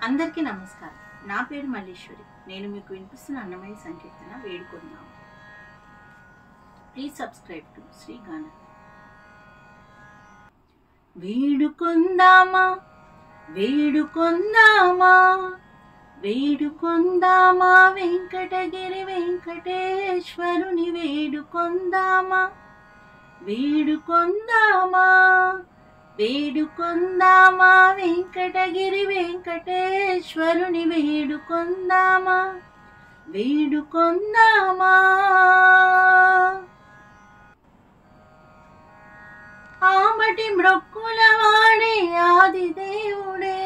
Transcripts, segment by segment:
అందరికీ నమస్కారం. నా పేరు మల్లీశ్వరి. నేను మీకు వినిపిస్తున్న అన్నమయ్య సంకీర్తన వేడుకొందామా. ప్లీజ్ సబ్స్క్రైబ్ టు శ్రీ గాన. వేడుకొందామా వేడుకొందామా వేడుకొందామా వెంకటగిరి వెంకటేశ్వరుని వేడుకొందామా వేడుకొందామా వేడుకొందామా వెంకటగిరి వెంకటేశ్వరుని వేడుకొందామా వేడుకొందామా. ఆమటి మ్రొక్కుల వాడే ఆది దేవుడే,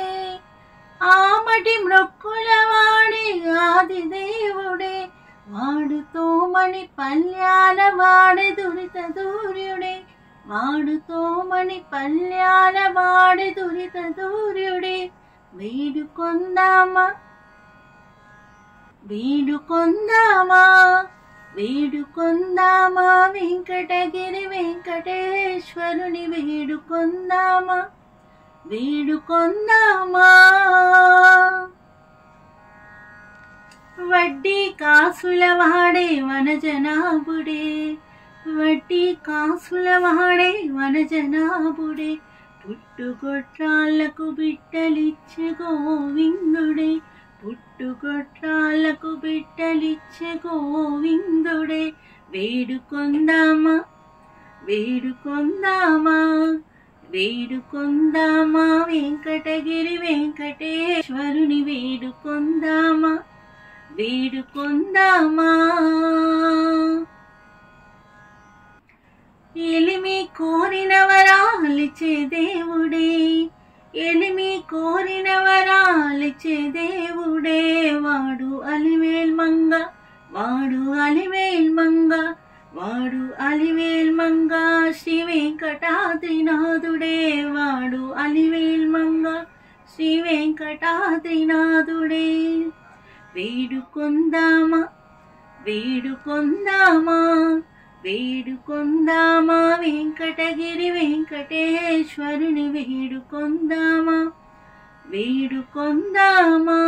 ఆమటి మ్రొక్కుల వాడే ఆది దేవుడే, వాడుతో మణి పల్యాల వాడే దురిత దూర్యుడే, వాడుతో మణి పల్యాల వాడే దురిత దూర్యుడే. వేడుకొందామా వేడుకొందామా వేడుకొందామా వెంకటగిరి వెంకటేశ్వరుని వేడుకొందామా వేడుకొందామా. వడ్డీ కాసుల వాడే వనజనాభుడే, వడ్డీ కాసుల వాడే వనజనాభుడే, పుట్టుగొట్రాళ్లకు బిడ్డలిచ్చే గోవిందుడే, పుట్టుగొట్రాళ్లకు బిడ్డలిచ్చే గోవిందుడే. వేడుకొందామా వేడుకొందామా వేడుకొందామా వెంకటగిరి వెంకటేశ్వరుని వేడుకొందామా వేడుకొందామా. ఎలిమి కోరిన వరాలిచ్చే దేవుడే, ఎలిమి కోరిన వరాలిచ్చే దేవుడే, వాడు అలివేల్ మంగ, వాడు అలివేల్ మంగ, వాడు అలివేల్ మంగ, శ్రీ వెంకటాద్రినాథుడే, వాడు అలివేల్ మంగ, శ్రీ వెంకటాద్రినాథుడే. వేడుకొందామా వేడుకొందామా వేడుకొందామా వెంకటగిరి వెంకటేశ్వరుని వేడుకొందామా వేడుకొందామా.